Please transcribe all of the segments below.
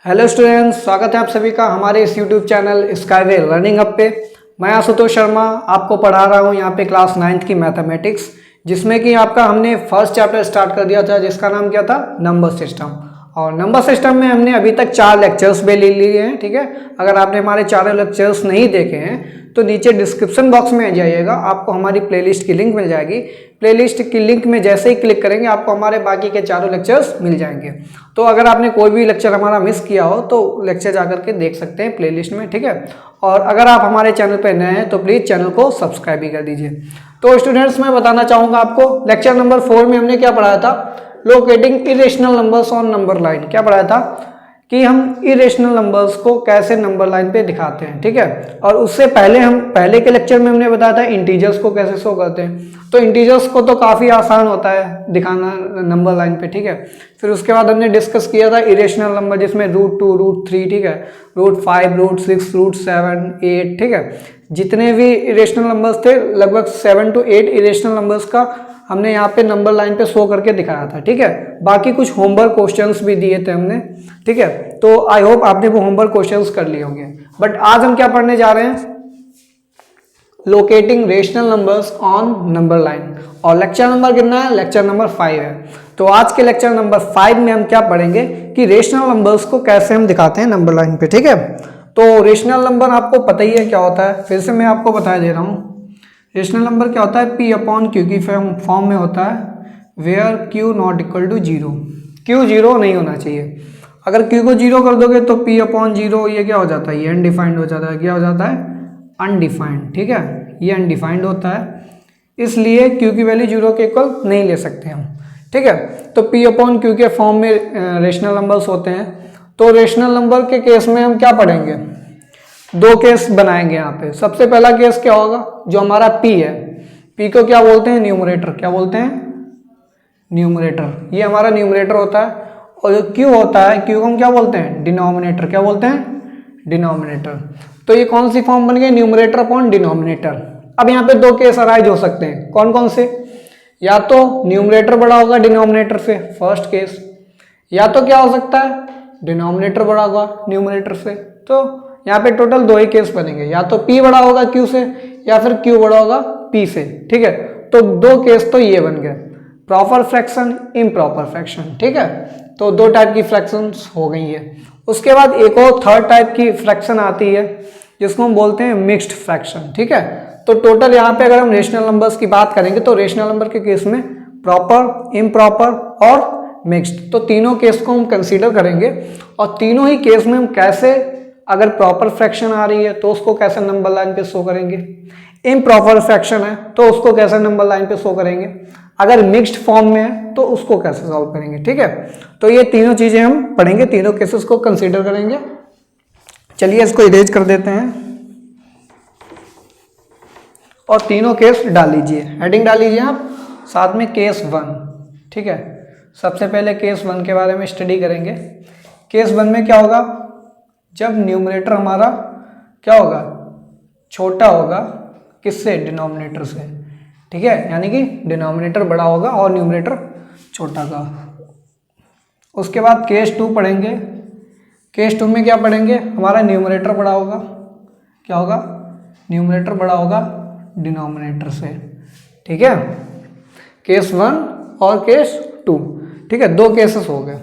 Hello students, स्वागत है आप सभी का हमारे इस YouTube channel skyway learning hub पे। मैं आशुतोष शर्मा आपको पढ़ा रहा हूँ यहाँ पे क्लास 9th की मैथमेटिक्स, जिसमें कि आपका हमने फर्स्ट चैप्टर स्टार्ट कर दिया था जिसका नाम क्या था, नंबर सिस्टम। और नंबर सिस्टम में हमने अभी तक 4 लेक्चर्स भी ले लिए हैं। ठीक है, अगर आपने हमारे 4 लेक्चर्स नहीं देखे हैं तो नीचे डिस्क्रिप्शन बॉक्स में जाइएगा, आपको हमारी प्लेलिस्ट की लिंक मिल जाएगी। प्लेलिस्ट की लिंक में जैसे ही क्लिक करेंगे आपको हमारे बाकी के 4 लेक्चर्स मिल जाएंगे। तो अगर आपने कोई भी लेक्चर हमारा मिस किया हो तो लेक्चर जाकर के देख सकते हैं प्लेलिस्ट में। ठीक है, और अगर आप हमारे चैनल पर नए हैं तो प्लीज़ चैनल को सब्सक्राइब भी कर दीजिए। तो स्टूडेंट्स, मैं बताना चाहूँगा आपको, लेक्चर नंबर 4 में हमने क्या पढ़ाया था, locating irrational numbers on number line. क्या पढ़ाया था कि हम इरेशनल नंबर्स को कैसे नंबर लाइन पे दिखाते हैं। ठीक है, और उससे पहले हम पहले के लेक्चर में हमने बताया था इंटीजर्स को कैसे शो करते हैं। तो इंटीजर्स को तो काफ़ी आसान होता है दिखाना नंबर लाइन पे। ठीक है, फिर उसके बाद हमने डिस्कस किया था इरेशनल नंबर, जिसमें √2, √3, ठीक है, √5, √6, √7, 8। ठीक है, जितने भी इरेशनल नंबर्स थे लगभग 7 to 8 इरेशनल नंबर्स का हमने यहाँ पे नंबर लाइन पे शो करके दिखाया था। ठीक है, बाकी कुछ होमवर्क क्वेश्चंस भी दिए थे हमने। ठीक है, तो आई होप आपने वो होमवर्क क्वेश्चंस कर लिए होंगे। बट आज हम क्या पढ़ने जा रहे हैं, locating rational numbers on number line. और लेक्चर नंबर कितना है, लेक्चर नंबर 5 है। तो आज के लेक्चर नंबर 5 में हम क्या पढ़ेंगे कि रेशनल नंबर्स को कैसे हम दिखाते हैं नंबर लाइन पे। ठीक है, तो रेशनल नंबर आपको पता ही है क्या होता है, फिर से मैं आपको बता दे रहा हूँ। रेशनल नंबर क्या होता है, P/Q की फॉर्म में होता है, where Q not equal to 0। Q 0 नहीं होना चाहिए। अगर Q को 0 कर दोगे तो P/0 ये क्या हो जाता है, ये अनडिफाइंड हो जाता है। क्या हो जाता है, अनडिफाइंड। ठीक है, ये अनडिफाइंड होता है, इसलिए Q की वैल्यू 0 के इक्वल नहीं ले सकते हम। ठीक है, तो P/Q के फॉर्म में रेशनल नंबर्स होते हैं। तो रेशनल नंबर के केस में हम क्या पढ़ेंगे, 2 केस बनाएंगे यहाँ पे। सबसे पहला केस क्या होगा, जो हमारा P है, P को क्या बोलते हैं, न्यूमरेटर। क्या बोलते हैं, न्यूमरेटर। ये हमारा न्यूमरेटर होता है। और जो Q होता है, Q को हम क्या बोलते हैं, डिनोमिनेटर। क्या बोलते हैं, डिनोमिनेटर। तो ये कौन सी फॉर्म बन गई, न्यूमरेटर अपॉन डिनोमिनेटर। अब यहाँ पे 2 केस अराइज हो सकते हैं, कौन कौन से, या तो न्यूमरेटर बड़ा होगा डिनोमिनेटर से, फर्स्ट केस, या तो क्या हो सकता है, डिनोमिनेटर बड़ा होगा न्यूमरेटर से। तो यहाँ पे टोटल 2 ही केस बनेंगे, या तो P बड़ा होगा Q से या फिर Q बड़ा होगा P से। ठीक है, तो 2 केस तो ये बन गए, प्रॉपर फ्रैक्शन, इम्प्रॉपर फ्रैक्शन। ठीक है, तो 2 टाइप की फ्रैक्शंस हो गई है। उसके बाद एक और थर्ड टाइप की फ्रैक्शन आती है जिसको हम बोलते हैं मिक्स्ड फ्रैक्शन। ठीक है, तो टोटल यहाँ पे अगर हम रेशनल नंबर्स की बात करेंगे तो रेशनल नंबर के केस में प्रॉपर, इम्प्रॉपर और मिक्स्ड, तो तीनों केस को हम कंसीडर करेंगे। और तीनों ही केस में हम कैसे, अगर प्रॉपर फ्रैक्शन आ रही है तो उसको कैसे नंबर लाइन पे शो करेंगे, इम्प्रॉपर फ्रैक्शन है तो उसको कैसे नंबर लाइन पे शो करेंगे, अगर मिक्स्ड फॉर्म में है तो उसको कैसे सॉल्व करेंगे। ठीक है, तो ये तीनों चीजें हम पढ़ेंगे, तीनों केसेस को कंसीडर करेंगे। चलिए इसको इरेज कर देते हैं और तीनों केस डाल लीजिए, हेडिंग डाल लीजिए आप, साथ में केस 1। ठीक है, सबसे पहले केस 1 के बारे में स्टडी करेंगे। केस 1 में क्या होगा, जब न्यूमरेटर हमारा क्या होगा, छोटा होगा किससे, डिनोमिनेटर से। ठीक है, यानी कि डिनोमिनेटर बड़ा होगा और न्यूमरेटर छोटा का। उसके बाद केस 2 पढ़ेंगे। केस 2 में क्या पढ़ेंगे, हमारा न्यूमरेटर बड़ा होगा, क्या होगा, न्यूमरेटर बड़ा होगा डिनोमिनेटर से। ठीक है, केस 1 और केस 2। ठीक है, 2 केसेस हो गए।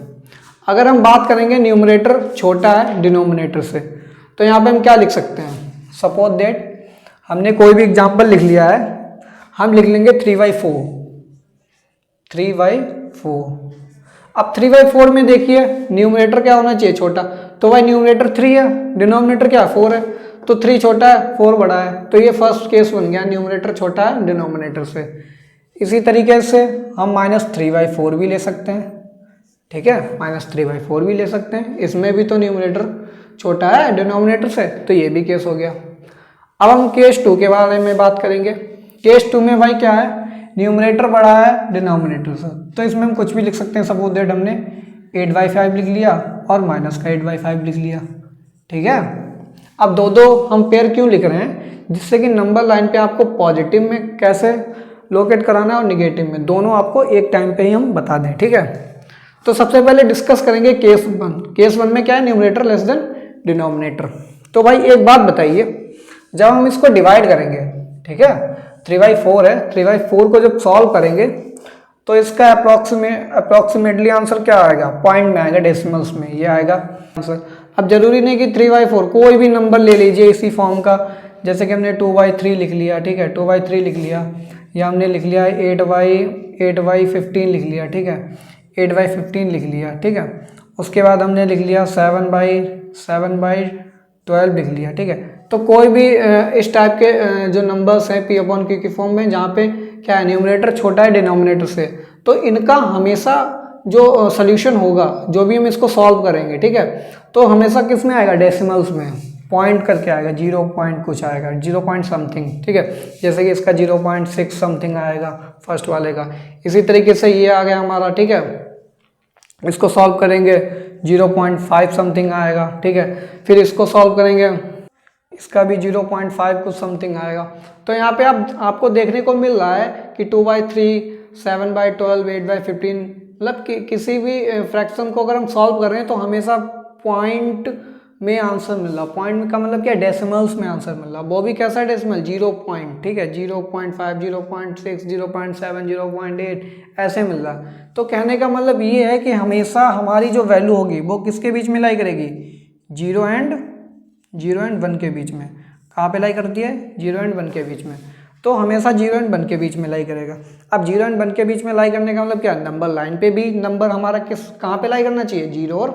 अगर हम बात करेंगे न्यूमरेटर छोटा है डिनोमिनेटर से, तो यहाँ पे हम क्या लिख सकते हैं, सपोज दैट हमने कोई भी एग्जांपल लिख लिया है, हम लिख लेंगे 3/4। 3/4। अब 3/4 में देखिए न्यूमरेटर क्या होना चाहिए, छोटा, तो भाई न्यूमरेटर 3 है, डिनोमिनेटर क्या 4 है, तो 3 छोटा है 4 बड़ा है, तो ये फर्स्ट केस बन गया, न्यूमरेटर छोटा है डिनोमिनेटर से। इसी तरीके से हम -3/4 भी ले सकते हैं। ठीक है, -3/4 भी ले सकते हैं, इसमें भी तो न्यूमरेटर छोटा है डिनोमिनेटर से, तो ये भी केस हो गया। अब हम केस 2 के बारे में बात करेंगे। केस 2 में भाई क्या है, न्यूमरेटर बड़ा है डिनोमिनेटर से, तो इसमें हम कुछ भी लिख सकते हैं। सपोज दैट हमने 8/5 लिख लिया और माइनस का 8/5 लिख लिया। ठीक है, अब दो हम पेयर क्यों लिख रहे हैं, जिससे कि नंबर लाइन पे आपको पॉजिटिव में कैसे लोकेट कराना है और निगेटिव में, दोनों आपको एक टाइम पे ही हम बता दें। ठीक है, तो सबसे पहले डिस्कस करेंगे केस 1। केस 1 में क्या है, न्यूमरेटर लेस देन डिनोमिनेटर। तो भाई एक बात बताइए, जब हम इसको डिवाइड करेंगे, ठीक है, 3/4 है, 3/4 को जब सॉल्व करेंगे तो इसका अप्रोक्सीमेटली आंसर क्या आएगा, पॉइंट में आएगा, डेसिमल्स में ये आएगा आंसर। अब जरूरी नहीं कि 3/4, कोई भी नंबर ले लीजिए इसी फॉर्म का, जैसे कि हमने 2/3 लिख लिया, ठीक है, 2/3 लिख लिया, या हमने लिख लिया 8/15 लिख लिया, ठीक है, 8/15 लिख लिया, ठीक है। उसके बाद हमने लिख लिया 7/12 लिख लिया, ठीक है। तो कोई भी इस टाइप के जो नंबर्स हैं P/Q की फॉर्म में, जहाँ पे क्या है, न्यूमरेटर छोटा है डिनोमिनेटर से, तो इनका हमेशा जो सोल्यूशन होगा, जो भी हम इसको सॉल्व करेंगे, ठीक है, तो हमेशा किस में आएगा, डेसिमल्स में, पॉइंट करके आएगा, 0 पॉइंट कुछ आएगा, 0 पॉइंट समथिंग, ठीक है। जैसे कि इसका 0.6 समथिंग आएगा फर्स्ट वाले का। इसी तरीके से ये आ गया हमारा, ठीक है, इसको सॉल्व करेंगे 0.5 समथिंग आएगा, ठीक है। फिर इसको सॉल्व करेंगे, इसका भी 0.5 कुछ समथिंग आएगा। तो यहाँ पे आपको देखने को मिल रहा है कि 2/3, 7/12, 8/15, मतलब किसी भी फ्रैक्शन को अगर हम सॉल्व कर रहे हैं तो हमेशा पॉइंट में आंसर मिल रहा। पॉइंट का मतलब क्या, डेसिमल्स में आंसर मिल रहा। वो भी कैसा डेसिमल, 0 पॉइंट, ठीक है, 0.5, 0.6, 0.7, 0.8 ऐसे मिल रहा। तो कहने का मतलब ये है कि हमेशा हमारी जो वैल्यू होगी वो किसके बीच में लाई करेगी, 0 एंड 1 के बीच में। कहाँ पे लाई करती है, 0 एंड 1 के बीच में। तो हमेशा 0 एंड 1 के बीच में लाई करेगा। अब 0 एंड 1 के बीच में लाई करने का मतलब क्या, नंबर लाइन पे भी नंबर हमारा कहाँ पे लाई करना चाहिए, 0 और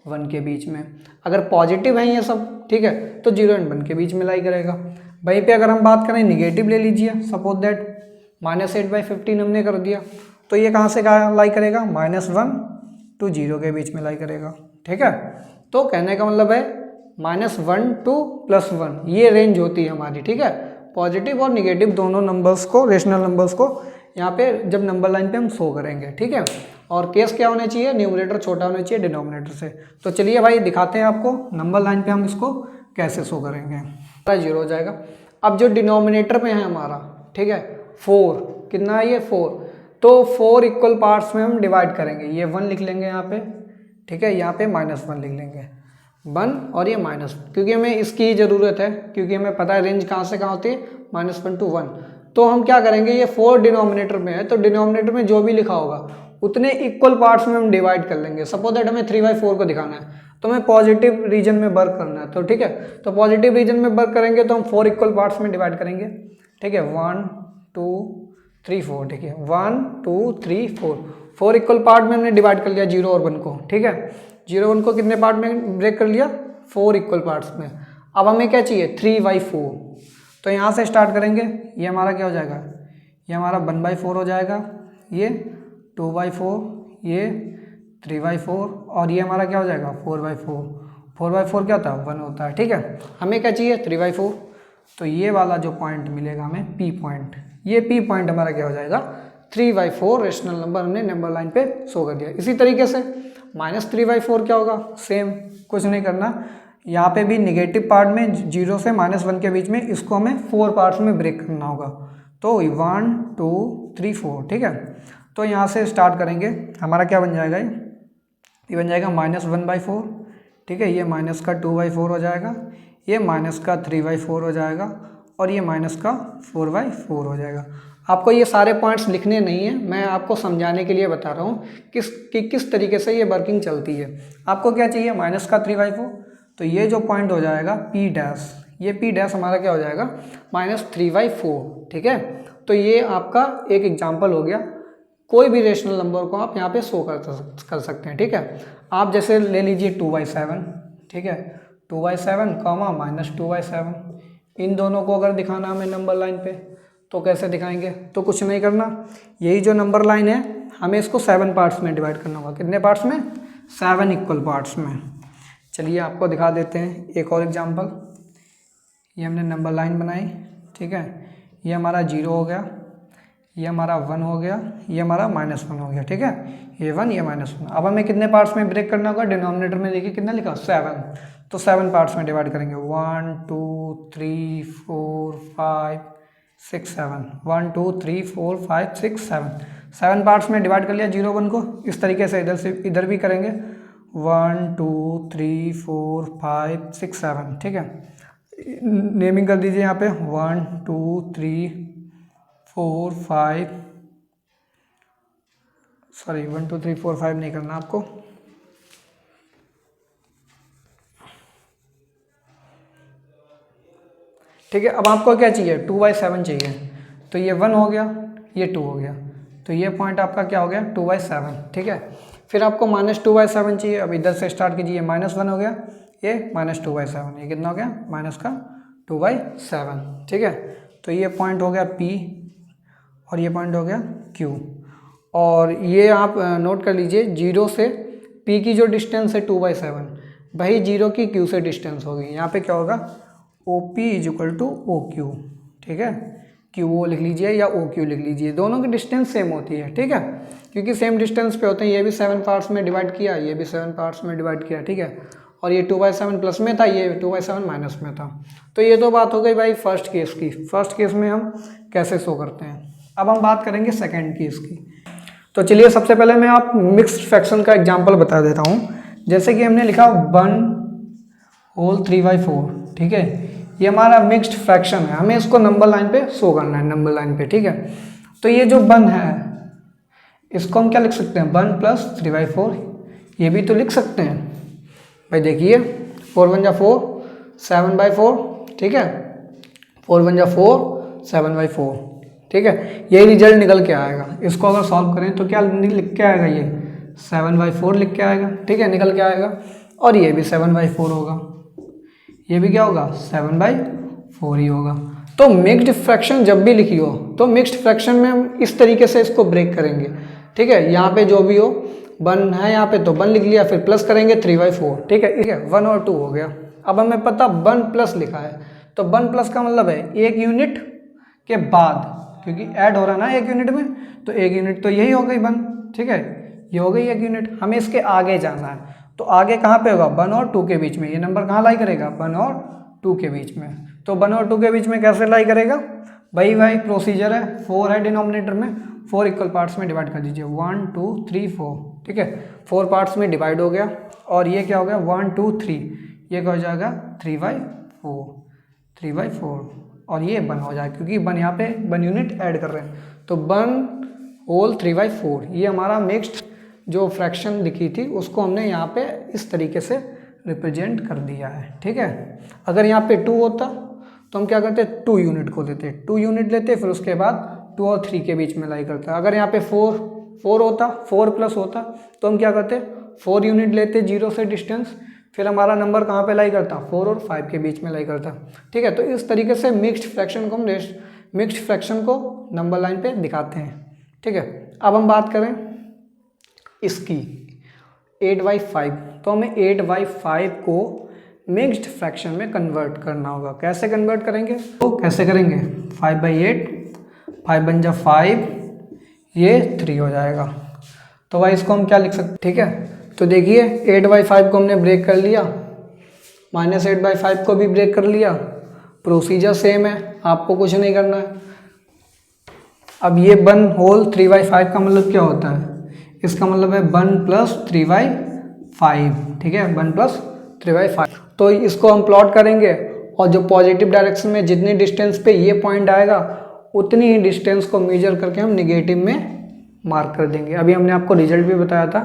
1 के बीच में। अगर पॉजिटिव है ये सब, ठीक है, तो 0 एंड 1 के बीच में लाई करेगा। वहीं पे अगर हम बात करें निगेटिव ले लीजिए, सपोज दैट -8/15 हमने कर दिया, तो ये कहाँ से लाई करेगा, -1 to 0 के बीच में लाई करेगा, ठीक है। तो कहने का मतलब है -1 to +1 ये रेंज होती है हमारी, ठीक है। पॉजिटिव और निगेटिव दोनों नंबर्स को, रेशनल नंबर्स को यहाँ पे जब नंबर लाइन पे हम शो करेंगे, ठीक है। और केस क्या होने चाहिए, न्यूमरेटर छोटा होना चाहिए डिनोमिनेटर से। तो चलिए भाई दिखाते हैं आपको नंबर लाइन पे हम इसको कैसे शो करेंगे। 0 हो जाएगा। अब जो डिनोमिनेटर में है हमारा, ठीक है, 4, कितना है ये 4, तो 4 इक्वल पार्ट्स में हम डिवाइड करेंगे। ये 1 लिख लेंगे यहाँ पे, ठीक है, यहाँ पे -1 लिख लेंगे, 1 और ये -1, क्योंकि हमें इसकी ज़रूरत है, क्योंकि हमें पता है रेंज कहाँ से कहाँ होती है, -1 to 1। तो हम क्या करेंगे, ये 4 डिनोमिनेटर में है, तो डिनोमिनेटर में जो भी लिखा होगा उतने इक्वल पार्ट्स में हम डिवाइड कर लेंगे। सपोज दैट हमें 3/4 को दिखाना है, तो हमें पॉजिटिव रीजन में वर्क करना है, तो ठीक है, तो पॉजिटिव रीजन में वर्क करेंगे तो हम 4 इक्वल पार्ट्स में डिवाइड करेंगे, ठीक है, 1 2 3 4, ठीक है, 1 2 3 4, 4 इक्वल पार्ट में हमने डिवाइड कर लिया 0 और 1 को, ठीक है। 0 1 को कितने पार्ट में ब्रेक कर लिया, 4 इक्वल पार्ट्स में। अब हमें क्या चाहिए, 3/4। तो यहाँ से स्टार्ट करेंगे, ये हमारा क्या हो जाएगा, ये हमारा 1/4 हो जाएगा, ये 2/4, ये 3/4, और ये हमारा क्या हो जाएगा 4/4। 4/4 क्या होता है, 1 होता है, ठीक है। हमें क्या चाहिए, 3/4। तो ये वाला जो पॉइंट मिलेगा हमें, P पॉइंट, ये P पॉइंट हमारा क्या हो जाएगा, 3/4 रेशनल नंबर हमने नंबर लाइन पे शो कर दिया। इसी तरीके से -3/4 क्या होगा, सेम, कुछ नहीं करना, यहाँ पे भी निगेटिव पार्ट में 0 से -1 के बीच में इसको हमें 4 पार्ट्स में ब्रेक करना होगा। तो 1 2 3 4, ठीक है। तो यहाँ से स्टार्ट करेंगे, हमारा क्या बन जाएगा, ये बन जाएगा -1/4, ठीक है, ये -2/4 हो जाएगा, ये -3/4 हो जाएगा, और ये -4/4 हो जाएगा। आपको ये सारे पॉइंट्स लिखने नहीं है, मैं आपको समझाने के लिए बता रहा हूँ किस तरीके से ये वर्किंग चलती है। आपको क्या चाहिए, -3/4, तो ये जो पॉइंट हो जाएगा P डैश, ये P डैश हमारा क्या हो जाएगा, -3/4, ठीक है। तो ये आपका एक एग्जाम्पल हो गया। कोई भी रेशनल नंबर को आप यहाँ पे शो कर सकते हैं, ठीक है। आप जैसे ले लीजिए 2/7, ठीक है, 2/7, -2/7, इन दोनों को अगर दिखाना हमें नंबर लाइन पे तो कैसे दिखाएंगे, तो कुछ नहीं करना, यही जो नंबर लाइन है हमें इसको 7 पार्ट्स में डिवाइड करना होगा। कितने पार्ट्स में, 7 इक्वल पार्ट्स में। चलिए आपको दिखा देते हैं एक और एग्जांपल। ये हमने नंबर लाइन बनाई, ठीक है, ये हमारा 0 हो गया, ये हमारा 1 हो गया, ये हमारा -1 हो गया, ठीक है, ये 1 ये -1। अब हमें कितने पार्ट्स में ब्रेक करना होगा, डिनोमिनेटर में देखिए कितना लिखा, 7, तो 7 पार्ट्स में डिवाइड करेंगे, 1 2 3 4 5 6 7, 1 2 3 4 5 6 7, 7 पार्ट्स में डिवाइड कर लिया 0 1 को। इस तरीके से इधर भी करेंगे 1 2 3 4 5 6 7, ठीक है। नेमिंग कर दीजिए यहाँ पे 1 2 3 4 5, सॉरी 1 2 3 4 5 नहीं करना आपको, ठीक है। अब आपको क्या चाहिए, 2/7 चाहिए, तो ये 1 हो गया, ये 2 हो गया, तो ये पॉइंट आपका क्या हो गया 2/7, ठीक है। फिर आपको -2/7 चाहिए, अब इधर से स्टार्ट कीजिए, -1 हो गया, ये -2/7, ये कितना हो गया माइनस का 2/7, ठीक है। तो ये पॉइंट हो गया P और ये पॉइंट हो गया Q, और ये आप नोट कर लीजिए 0 से P की जो डिस्टेंस है 2/7, वही 0 की Q से डिस्टेंस होगी। यहाँ पे क्या होगा OP = OQ, ठीक है। QO लिख लीजिए या OQ लिख लीजिए, दोनों की डिस्टेंस सेम होती है, ठीक है, क्योंकि सेम डिस्टेंस पे होते हैं। ये भी 7 पार्ट्स में डिवाइड किया, ये भी 7 पार्ट्स में डिवाइड किया, ठीक है। और ये 2/7 प्लस में था, ये 2/7 माइनस में था। तो ये तो बात हो गई भाई फर्स्ट केस की। फर्स्ट केस में हम कैसे शो करते हैं। अब हम बात करेंगे सेकेंड केस की। तो चलिए सबसे पहले मैं आप मिक्स्ड फ्रैक्शन का एग्जाम्पल बता देता हूँ। जैसे कि हमने लिखा 1/3/4, ठीक है, ये हमारा मिक्स्ड फ्रैक्शन है, हमें इसको नंबर लाइन पे शो करना है, नंबर लाइन पे, ठीक है। तो ये जो 1 है इसको हम क्या लिख सकते हैं 1 + 3/4, ये भी तो लिख सकते हैं भाई। देखिए 4 1 जा 4, 7/4, ठीक है, 4 1 जा 4, 7/4, ठीक है। यही रिजल्ट निकल के आएगा। इसको अगर सॉल्व करें तो क्या लिख के आएगा, ये 7/4 लिख के आएगा, ठीक है, निकल के आएगा। और ये भी 7/4 होगा, ये भी क्या होगा 7/4 ही होगा। तो मिक्स्ड फ्रैक्शन जब भी लिखी हो तो मिक्स्ड फ्रैक्शन में हम इस तरीके से इसको ब्रेक करेंगे, ठीक है। यहाँ पे जो भी हो 1 है यहाँ पे तो 1 लिख लिया, फिर प्लस करेंगे 3/4, ठीक है, ठीक है। 1 और 2 हो गया। अब हमें पता 1 प्लस लिखा है, तो 1 प्लस का मतलब है 1 यूनिट के बाद, क्योंकि ऐड हो रहा है ना 1 यूनिट में, तो 1 यूनिट तो यही हो गई 1, ठीक है, ये हो गई 1 यूनिट। हमें इसके आगे जाना है, तो आगे कहाँ पे होगा 1 और 2 के बीच में। ये नंबर कहाँ लाई करेगा 1 और 2 के बीच में। तो 1 और 2 के बीच में कैसे लाई करेगा भाई प्रोसीजर है, 4 है डिनोमिनेटर में, 4 इक्वल पार्ट्स में डिवाइड कर दीजिए 1 2 3 4, ठीक है। 4 पार्ट्स में डिवाइड हो गया, और ये क्या हो गया 1 2 3, ये क्या हो जाएगा 3/4, 3/4, और ये 1 हो जाएगा क्योंकि 1 यहाँ पे 1 यूनिट ऐड कर रहे हैं। तो 1/3/4 ये हमारा मिक्स्ड जो फ्रैक्शन लिखी थी उसको हमने यहाँ पे इस तरीके से रिप्रेजेंट कर दिया है, ठीक है। अगर यहाँ पे 2 होता तो हम क्या करते 2 यूनिट को लेते, 2 यूनिट लेते, फिर उसके बाद 2 और 3 के बीच में लाई करता। अगर यहाँ पे 4 होता, 4 प्लस होता, तो हम क्या करते 4 यूनिट लेते 0 से डिस्टेंस, फिर हमारा नंबर कहाँ पे लाई करता 4 और 5 के बीच में लाई करता, ठीक है। तो इस तरीके से मिक्स्ड फ्रैक्शन को हम मिक्स्ड फ्रैक्शन को नंबर लाइन पे दिखाते हैं, ठीक है। अब हम बात करें इसकी 8/5, तो हमें 8/5 को मिक्स्ड फ्रैक्शन में कन्वर्ट करना होगा। कैसे कन्वर्ट करेंगे, तो कैसे करेंगे 5/8, 5 × 5, ये 3 हो जाएगा। तो भाई इसको हम क्या लिख सकते, ठीक है। तो देखिए 8/5 को हमने ब्रेक कर लिया, -8/5 को भी ब्रेक कर लिया, प्रोसीजर सेम है, आपको कुछ नहीं करना है। अब ये 1/3/5 का मतलब क्या होता है, इसका मतलब है 1 + 3/5, ठीक है, 1 + 3/5। तो इसको हम प्लॉट करेंगे, और जो पॉजिटिव डायरेक्शन में जितनी डिस्टेंस पे ये पॉइंट आएगा उतनी ही डिस्टेंस को मेजर करके हम निगेटिव में मार्क कर देंगे। अभी हमने आपको रिजल्ट भी बताया था,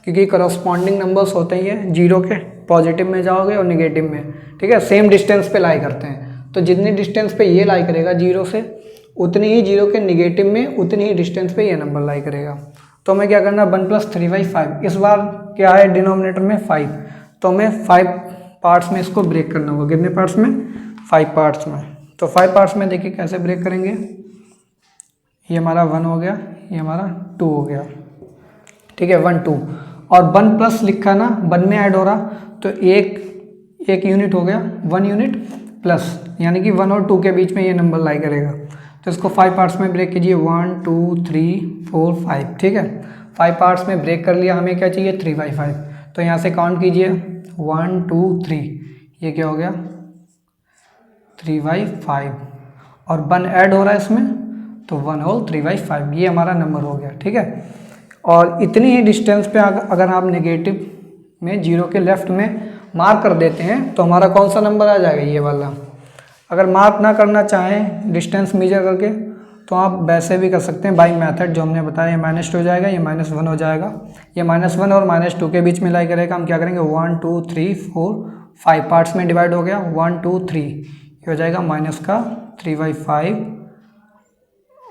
क्योंकि करस्पॉन्डिंग नंबर्स होते ही हैं 0 के, पॉजिटिव में जाओगे और निगेटिव में, ठीक है, सेम डिस्टेंस पे लाई करते हैं। तो जितनी डिस्टेंस पे ये लाई करेगा 0 से, उतनी ही 0 के निगेटिव में उतनी ही डिस्टेंस पे ये नंबर लाई करेगा। तो हमें क्या करना 1 + 3/5, इस बार क्या है डिनोमिनेटर में 5, तो हमें 5 पार्ट्स में इसको ब्रेक करना होगा। कितने पार्ट्स में 5 पार्ट्स में। तो 5 पार्ट्स में देखिए कैसे ब्रेक करेंगे, ये हमारा 1 हो गया, ये हमारा 2 हो गया, ठीक है, 1 2, और 1 प्लस लिखा ना 1 में ऐड हो रहा, तो एक यूनिट हो गया 1 यूनिट प्लस, यानी कि 1 और 2 के बीच में ये नंबर लाई करेगा। तो इसको 5 पार्ट्स में ब्रेक कीजिए 1 2 3 4 5, ठीक है। 5 पार्ट्स में ब्रेक कर लिया, हमें क्या चाहिए 3/5, तो यहाँ से काउंट कीजिए 1 2 3, ये क्या हो गया 3/5, और 1 ऐड हो रहा है इसमें, तो 1 होल 3/5 ये हमारा नंबर हो गया। ठीक है, और इतनी ही डिस्टेंस पे अगर आप नेगेटिव में 0 के लेफ्ट में मार्क कर देते हैं तो हमारा कौन सा नंबर आ जाएगा, ये वाला। अगर मार्क ना करना चाहें डिस्टेंस मेजर करके तो आप वैसे भी कर सकते हैं बाई मेथड जो हमने बताया। ये -2 हो जाएगा, ये -1 हो जाएगा, ये -1 और -2 के बीच में लाई करेगा। हम क्या करेंगे 1 2 3 4 5 पार्ट्स में डिवाइड हो गया, 1 2 3 ये हो जाएगा -3/5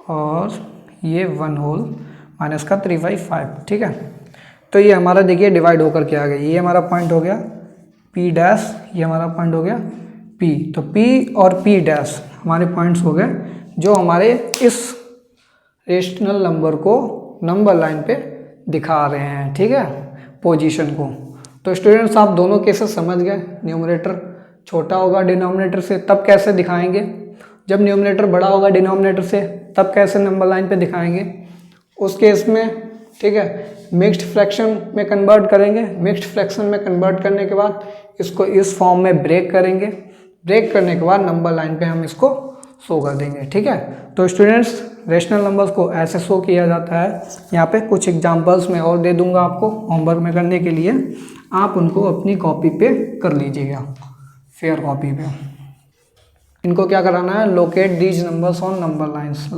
और ये 1 होल -3/5। ठीक है, तो ये हमारा देखिए डिवाइड होकर के आ गया। ये हमारा पॉइंट हो गया P डैश, ये हमारा पॉइंट हो गया P। तो P और P डैश हमारे पॉइंट्स हो गए जो हमारे इस रेशनल नंबर को नंबर लाइन पे दिखा रहे हैं। ठीक है, पोजीशन को। तो स्टूडेंट्स आप दोनों केसेस समझ गए। न्यूमरेटर छोटा होगा डिनोमिनेटर से तब कैसे दिखाएंगे, जब न्यूमरेटर बड़ा होगा डिनोमिनेटर से तब कैसे नंबर लाइन पे दिखाएंगे उस केस में। ठीक है, मिक्स्ड फ्रैक्शन में कन्वर्ट करेंगे। मिक्स्ड फ्रैक्शन में कन्वर्ट करने के बाद इसको इस फॉर्म में ब्रेक करेंगे। ब्रेक करने के बाद नंबर लाइन पे हम इसको शो कर देंगे। ठीक है, तो स्टूडेंट्स रेशनल नंबर्स को ऐसे शो किया जाता है। यहाँ पे कुछ एग्जांपल्स मैं और दे दूंगा आपको होमवर्क में करने के लिए, आप उनको अपनी कॉपी पे कर लीजिएगा, फेयर कॉपी पे। इनको क्या कराना है, locate these numbers on number lines.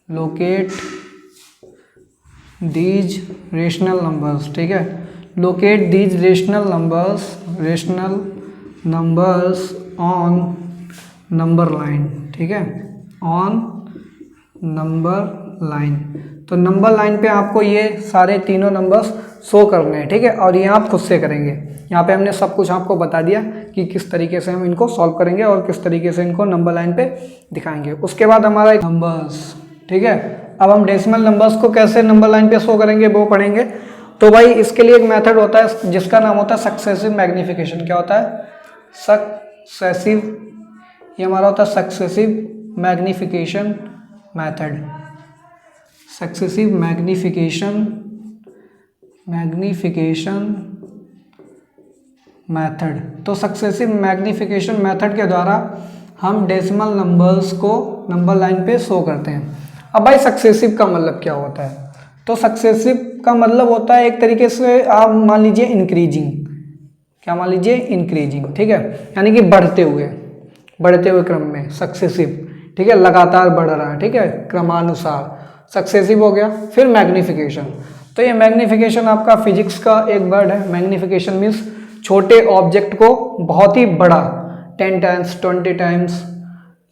Locate these rational numbers. ठीक है, locate these rational numbers on number line. ठीक है, ऑन नंबर लाइन। तो नंबर लाइन पे आपको ये सारे तीनों नंबर्स शो करने हैं। ठीक है, और ये आप खुद से करेंगे। यहाँ पे हमने सब कुछ आपको बता दिया कि किस तरीके से हम इनको सॉल्व करेंगे और किस तरीके से इनको नंबर लाइन पे दिखाएंगे। उसके बाद हमारा नंबर्स। ठीक है, अब हम डेसिमल नंबर्स को कैसे नंबर लाइन पे शो करेंगे वो पढ़ेंगे। तो भाई इसके लिए एक मेथड होता है जिसका नाम होता है सक्सेसिव मैग्नीफिकेशन। क्या होता है, सक्सेसिव, ये हमारा होता है successive magnification method. Successive magnification method. तो सक्सेसिव मैग्नीफिकेशन मेथड के द्वारा हम डेसिमल नंबर्स को नंबर लाइन पे शो करते हैं। अब भाई सक्सेसिव का मतलब क्या होता है, तो सक्सेसिव का मतलब होता है एक तरीके से आप मान लीजिए इंक्रीजिंग। क्या मान लीजिए, इंक्रीजिंग। ठीक है, यानी कि बढ़ते हुए क्रम में सक्सेसिव। ठीक है, लगातार बढ़ रहा है। ठीक है, क्रमानुसार सक्सेसिव हो गया। फिर मैग्नीफिकेशन, तो ये मैग्नीफिकेशन आपका फिजिक्स का एक वर्ड है। मैग्नीफिकेशन मीन्स छोटे ऑब्जेक्ट को बहुत ही बड़ा 10 टाइम्स 20 टाइम्स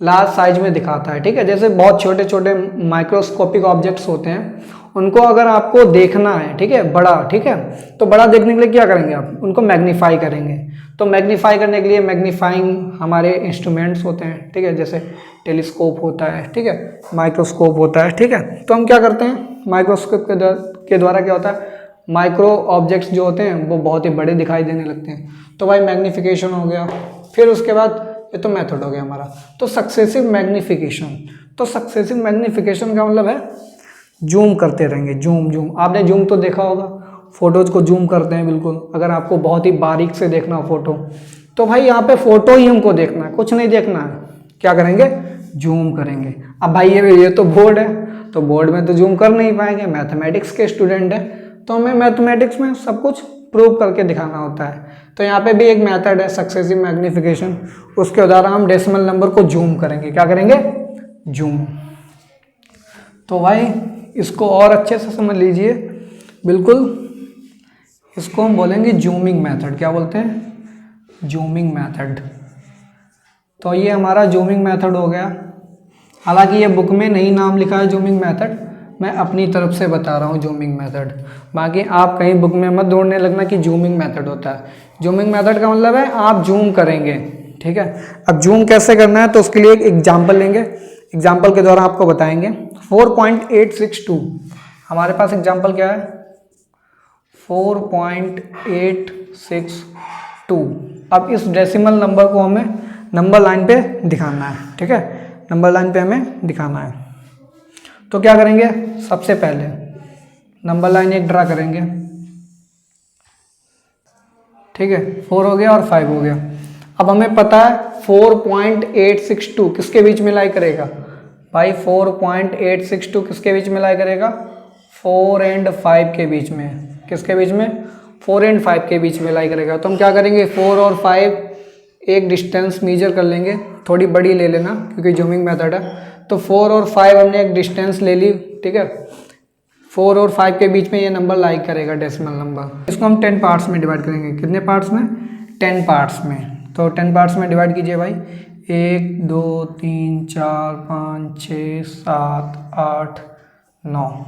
लार्ज साइज में दिखाता है। ठीक है, जैसे बहुत छोटे छोटे माइक्रोस्कोपिक ऑब्जेक्ट्स होते हैं, उनको अगर आपको देखना है, ठीक है, बड़ा, ठीक है, तो बड़ा देखने के लिए क्या करेंगे आप, उनको मैग्नीफाई करेंगे। तो मैग्नीफाई करने के लिए मैग्नीफाइंग हमारे इंस्ट्रूमेंट्स होते हैं। ठीक है, जैसे टेलीस्कोप होता है, ठीक है, माइक्रोस्कोप होता है। ठीक है, तो हम क्या करते हैं, माइक्रोस्कोप के द्वारा क्या होता है, माइक्रो ऑब्जेक्ट्स जो होते हैं वो बहुत ही बड़े दिखाई देने लगते हैं। तो भाई मैग्नीफिकेशन हो गया। फिर उसके बाद ये तो मेथड हो गया हमारा। तो सक्सेसिव मैग्नीफिकेशन, तो सक्सेसिव मैग्नीफिकेशन का मतलब है जूम करते रहेंगे। जूम आपने जूम तो देखा होगा, फोटोज को जूम करते हैं बिल्कुल। अगर आपको बहुत ही बारीक से देखना हो फोटो, तो भाई यहाँ पे फोटो ही हमको देखना है, कुछ नहीं देखना है। क्या करेंगे, जूम करेंगे। अब भाई ये तो बोर्ड है, तो बोर्ड में तो जूम कर नहीं पाएंगे, मैथमेटिक्स के स्टूडेंट है, तो हमें मैथमेटिक्स में सब कुछ प्रूव करके दिखाना होता है। तो यहाँ पे भी एक मेथड है सक्सेसिव मैग्नीफिकेशन, उसके द्वारा हम डेसिमल नंबर को जूम करेंगे। क्या करेंगे, जूम। तो भाई इसको और अच्छे से समझ लीजिए बिल्कुल, इसको हम बोलेंगे जूमिंग मेथड। क्या बोलते हैं, जूमिंग मेथड। तो ये हमारा जूमिंग मेथड हो गया। हालांकि ये बुक में नहीं नाम लिखा है जूमिंग मेथड, मैं अपनी तरफ से बता रहा हूँ जूमिंग मेथड। बाकी आप कहीं बुक में मत ढूंढने लगना कि जूमिंग मेथड होता है। जूमिंग मेथड का मतलब है आप जूम करेंगे। ठीक है, अब जूम कैसे करना है तो उसके लिए एक एग्जाम्पल लेंगे, एग्जाम्पल के द्वारा आपको बताएंगे। 4.862 हमारे पास एग्जाम्पल क्या है, 4.862। अब इस डेसिमल नंबर को हमें नंबर लाइन पे दिखाना है। ठीक है, नंबर लाइन पे हमें दिखाना है। तो क्या करेंगे, सबसे पहले नंबर लाइन एक ड्रा करेंगे। ठीक है, 4 हो गया और 5 हो गया। अब हमें पता है 4.862 किसके बीच में लाई करेगा भाई? 4.862 किसके बीच में लाई करेगा? 4 और 5 के बीच में। किसके बीच में? 4 और 5 के बीच में लाई करेगा। तो हम क्या करेंगे, 4 और 5 एक डिस्टेंस मेजर कर लेंगे, थोड़ी बड़ी ले लेना क्योंकि जूमिंग मेथड है। तो 4 और 5 हमने एक डिस्टेंस ले ली, ठीक है। 4 और 5 के बीच में ये नंबर लाई करेगा, डेसिमल नंबर। इसको हम 10 पार्ट्स में डिवाइड करेंगे। कितने पार्ट्स में? 10 पार्ट्स में। तो 10 पार्ट्स में डिवाइड कीजिए भाई। 1 2 3 4 5 6 7 8 9,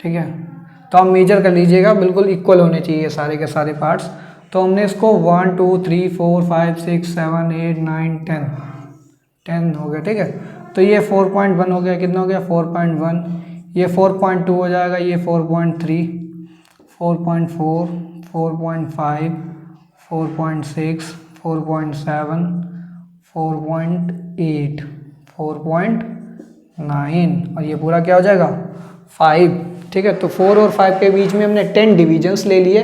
ठीक है। तो आप मेजर कर लीजिएगा, बिल्कुल इक्वल होने चाहिए सारे के सारे पार्ट्स। तो हमने इसको 1 2 3 4 5 6 7 8 9 10 हो गया, ठीक है। तो ये 4.1 हो गया। कितना हो गया? 4.1। ये 4.2 हो जाएगा, ये 4.3 4.4 4.5 4.6 4.7 4.8 4.9 और ये पूरा क्या हो जाएगा? 5, ठीक है। तो 4 और 5 के बीच में हमने 10 डिविजन्स ले लिए।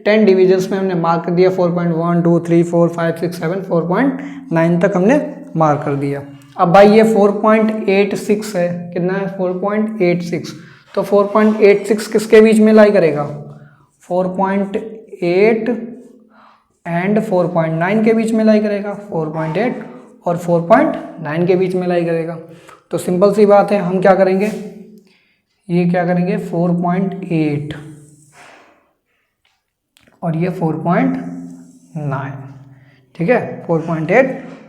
10 डिविजन्स में हमने मार्क कर दिया 4.1 2 3 4 5 6 7 4.9 तक हमने मार्क कर दिया। अब भाई ये 4.86 है। कितना है? 4.86। तो 4.86 किसके बीच में लाई करेगा? 4.8 एंड 4.9 के बीच में लाई करेगा। 4.8 और 4.9 के बीच में लाई करेगा। तो सिंपल सी बात है, हम क्या करेंगे, ये क्या करेंगे 4.8 और ये 4.9, ठीक है। 4.8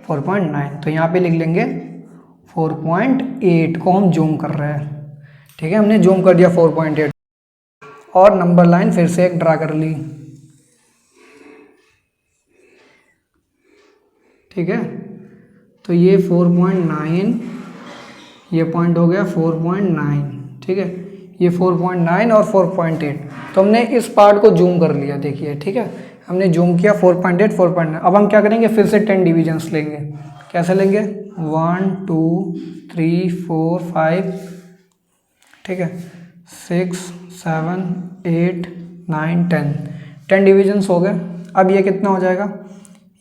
4.9, तो यहाँ पे लिख लेंगे 4.8 को हम जूम कर रहे हैं, ठीक है। हमने जूम कर दिया 4.8 और नंबर लाइन फिर से एक ड्रा कर ली, ठीक है। तो ये 4.9, ये पॉइंट हो गया 4.9, ठीक है। ये 4.9 और 4.8, तो हमने इस पार्ट को जूम कर लिया, देखिए, ठीक है। हमने जूम किया 4.8 4.9। अब हम क्या करेंगे, फिर से 10 डिविजन्स लेंगे। कैसे लेंगे? 1 2 3 4 5, ठीक है, 6 7 8 9 10 डिविजन्स हो गए। अब ये कितना हो जाएगा?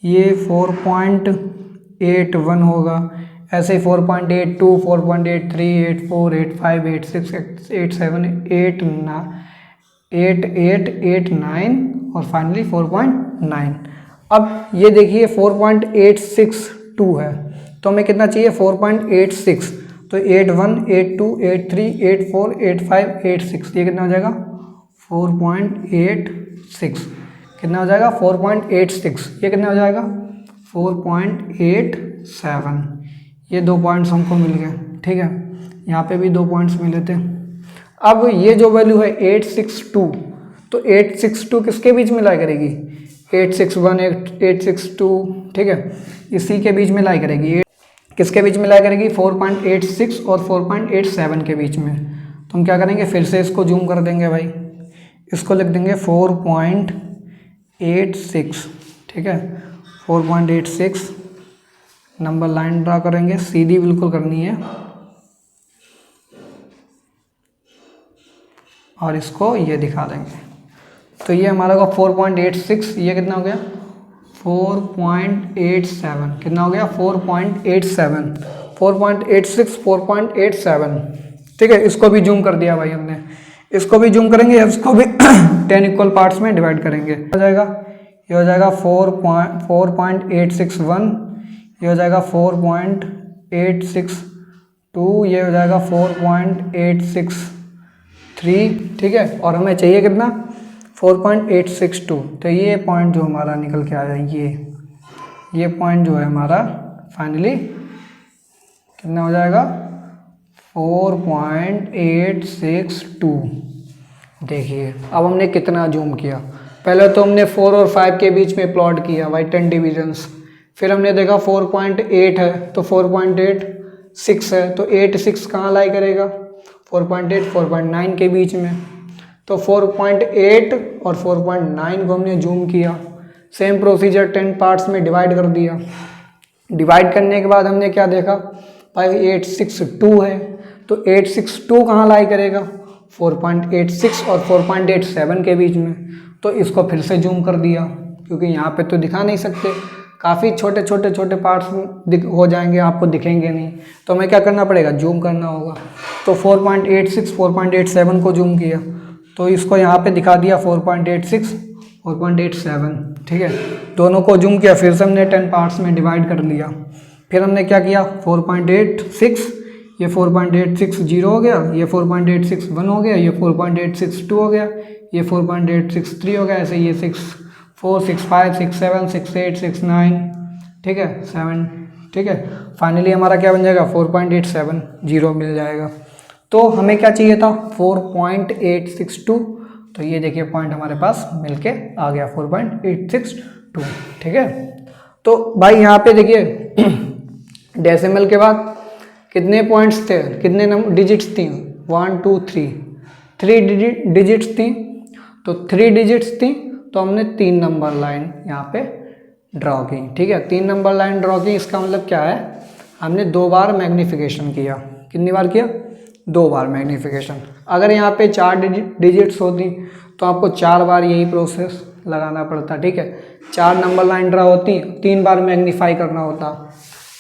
ये 4.81 होगा। ऐसे ही 4.82 4.83 84 85 86 87 8 9 और फाइनली 4.9। अब ये देखिए 4.862 है, तो हमें कितना चाहिए? 4.86। तो 81 82 83 84 85 86, ये कितना हो जाएगा? 4.86। कितना हो जाएगा? 4.86। ये कितना हो जाएगा? 4.87। ये 2 पॉइंट्स हमको मिल गए, ठीक है। यहाँ पे भी 2 पॉइंट्स मिले थे। अब ये जो वैल्यू है 862, तो 862 किसके बीच में लाई करेगी? 861 862, ठीक है, इसी के बीच में लाई करेगी। किसके बीच में लाई करेगी? 4.86 और 4.87 के बीच में। तो हम क्या करेंगे, फिर से इसको जूम कर देंगे भाई। इसको लिख देंगे 4.86, ठीक है, 4.86। नंबर लाइन ड्रा करेंगे, सीधी बिल्कुल करनी है, और इसको ये दिखा देंगे। तो ये हमारा होगा 4.86। ये कितना हो गया? 4.87। कितना हो गया? 4.87 4.86 4.87, ठीक है। इसको भी जूम कर दिया भाई हमने। इसको भी जूम करेंगे, इसको भी 10 इक्वल पार्ट्स में डिवाइड करेंगे। हो जाएगा, ये हो जाएगा 4.861, ये हो जाएगा 4.862, ये हो जाएगा 4.863, ठीक है। और हमें चाहिए कितना? 4.862। तो ये पॉइंट जो हमारा निकल के आया, ये पॉइंट जो है हमारा फाइनली कितना हो जाएगा? 4.862। देखिए अब हमने कितना जूम किया। पहले तो हमने 4 और 5 के बीच में प्लॉट किया भाई 10 डिविजन्स। फिर हमने देखा 4.8 है तो 4.86 है, तो 86 कहाँ लाई करेगा? 4.8 4.9 के बीच में। तो 4.8 और 4.9 को हमने जूम किया। सेम प्रोसीजर 10 पार्ट्स में डिवाइड कर दिया। डिवाइड करने के बाद हमने क्या देखा भाई? 862 है, तो 862 कहाँ लाई करेगा? 4.86 और 4.87 के बीच में। तो इसको फिर से जूम कर दिया, क्योंकि यहाँ पे तो दिखा नहीं सकते, काफ़ी छोटे छोटे छोटे पार्ट्स हो जाएंगे, आपको दिखेंगे नहीं। तो हमें क्या करना पड़ेगा, जूम करना होगा। तो 4.86 4.87 को जूम किया तो इसको यहाँ पे दिखा दिया 4.86 4.87, ठीक है। दोनों को जूम किया, फिर से हमने 10 पार्ट्स में डिवाइड कर लिया। फिर हमने क्या किया, 4.86, ये 4.86 हो गया, ये 4.861 हो गया, ये 4.862 हो गया, ये 4.863 हो गया, ऐसे ये 64 65 67 68 69, ठीक है 7, ठीक है। फाइनली हमारा क्या बन जाएगा, 4.870 मिल जाएगा। तो हमें क्या चाहिए था, 4.862। तो ये देखिए पॉइंट हमारे पास मिलके आ गया 4.862, ठीक है। तो भाई यहाँ पे देखिए डेसिमल के बाद कितने पॉइंट्स थे, कितने डिजिट्स थी, 1 2 3 डिजिट्स थी। तो 3 डिजिट्स थी तो हमने 3 नंबर लाइन यहाँ पे ड्रॉ की, ठीक है। 3 नंबर लाइन ड्रॉ की, इसका मतलब क्या है, हमने 2 बार मैग्नीफिकेशन किया। कितनी बार किया, 2 बार मैग्नीफिकेशन। अगर यहाँ पे 4 डिजिट्स होती तो आपको 4 बार यही प्रोसेस लगाना पड़ता, ठीक है। 4 नंबर लाइन ड्रा होती, 3 बार मैग्नीफाई करना होता।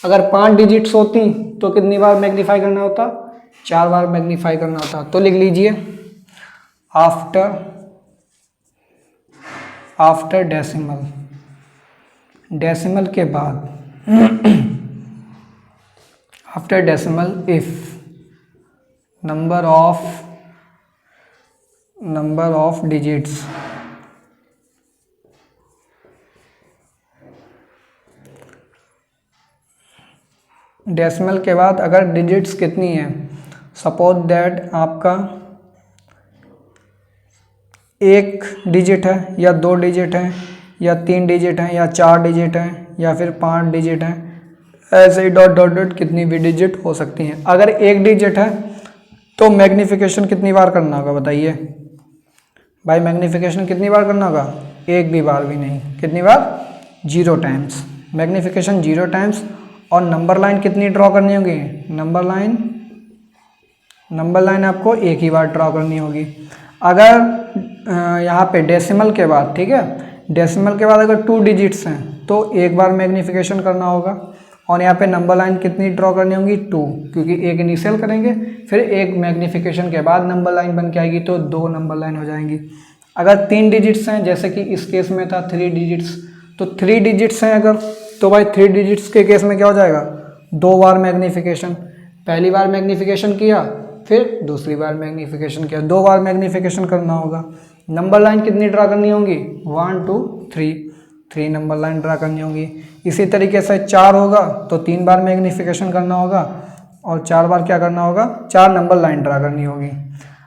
अगर 5 डिजिट्स होती तो कितनी बार मैग्नीफाई करना होता, 4 बार मैग्नीफाई करना होता। तो लिख लीजिए आफ्टर डेसिमल के बाद after decimal if number of digits decimal के बाद अगर डिजिट्स कितनी है, सपोज दैट आपका 1 डिजिट है या 2 डिजिट है या 3 डिजिट है या 4 डिजिट है या फिर 5 डिजिट है, ऐसे ही डॉट डॉट डॉट कितनी भी डिजिट हो सकती हैं। अगर 1 डिजिट है तो मैग्नीफिकेशन कितनी बार करना होगा बताइए भाई, मैग्नीफिकेशन कितनी बार करना होगा, एक भी बार भी नहीं। कितनी बार, 0 टाइम्स मैग्नीफिकेशन, 0 टाइम्स। और नंबर लाइन कितनी ड्रॉ करनी होगी, नंबर लाइन आपको एक ही बार ड्रॉ करनी होगी। अगर यहाँ पे डेसिमल के बाद, ठीक है, डेसिमल के बाद अगर 2 डिजिट्स हैं तो एक बार मैग्नीफिकेशन करना होगा। और यहाँ पे नंबर लाइन कितनी ड्रॉ करनी होगी, 2, क्योंकि एक इनिशियल करेंगे फिर एक मैग्नीफिकेशन के बाद नंबर लाइन बन के आएगी तो 2 नंबर लाइन हो जाएंगी। अगर 3 डिजिट्स हैं, जैसे कि इस केस में था 3 डिजिट्स, तो 3 डिजिट्स हैं अगर, तो भाई 3 डिजिट्स के केस में क्या हो जाएगा, 2 बार मैग्नीफिकेशन। पहली बार मैग्नीफिकेशन किया फिर दूसरी बार मैग्नीफिकेशन किया, 2 बार मैग्नीफिकेशन करना होगा। नंबर लाइन कितनी ड्रा करनी होंगी, 1 2 3 नंबर लाइन ड्रा करनी होगी। इसी तरीके से 4 होगा तो 3 बार मैग्नीफिकेशन करना होगा और 4 बार क्या करना होगा, 4 नंबर लाइन ड्रा करनी होगी।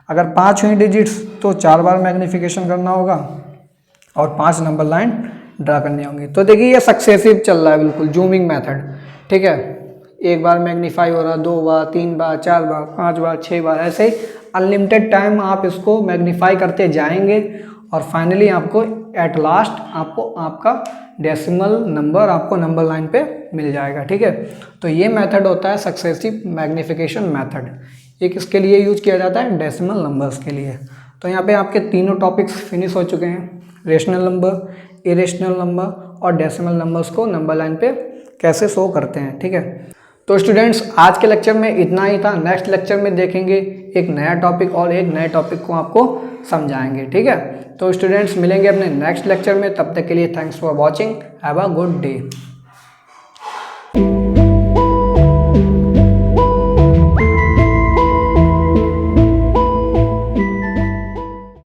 अगर 5 हुई डिजिट्स तो 4 बार मैग्नीफिकेशन करना होगा और 5 नंबर लाइन ड्रा करनी होंगी। तो देखिए ये सक्सेसिव चल रहा है, बिल्कुल जूमिंग मेथड, ठीक है। एक बार मैग्नीफाई हो रहा, 2 बार, 3 बार, 4 बार, 5 बार, 6 बार, ऐसे ही अनलिमिटेड टाइम आप इसको मैग्नीफाई करते जाएंगे और फाइनली आपको एट लास्ट आपको आपका डेसिमल नंबर आपको नंबर लाइन पे मिल जाएगा, ठीक है। तो ये मेथड होता है सक्सेसिव मैग्नीफिकेशन मेथड। एक इसके लिए यूज किया जाता है डेसिमल नंबर्स के लिए। तो यहाँ पे आपके तीनों टॉपिक्स फिनिश हो चुके हैं, रेशनल नंबर, इरेशनल नंबर और डेसिमल नंबर्स को नंबर लाइन पे कैसे शो करते हैं, ठीक है। तो स्टूडेंट्स आज के लेक्चर में इतना ही था। नेक्स्ट लेक्चर में देखेंगे एक नया टॉपिक और एक नए टॉपिक को आपको समझाएंगे, ठीक है। तो स्टूडेंट्स मिलेंगे अपने नेक्स्ट लेक्चर में, तब तक के लिए thanks for watching, have a good day.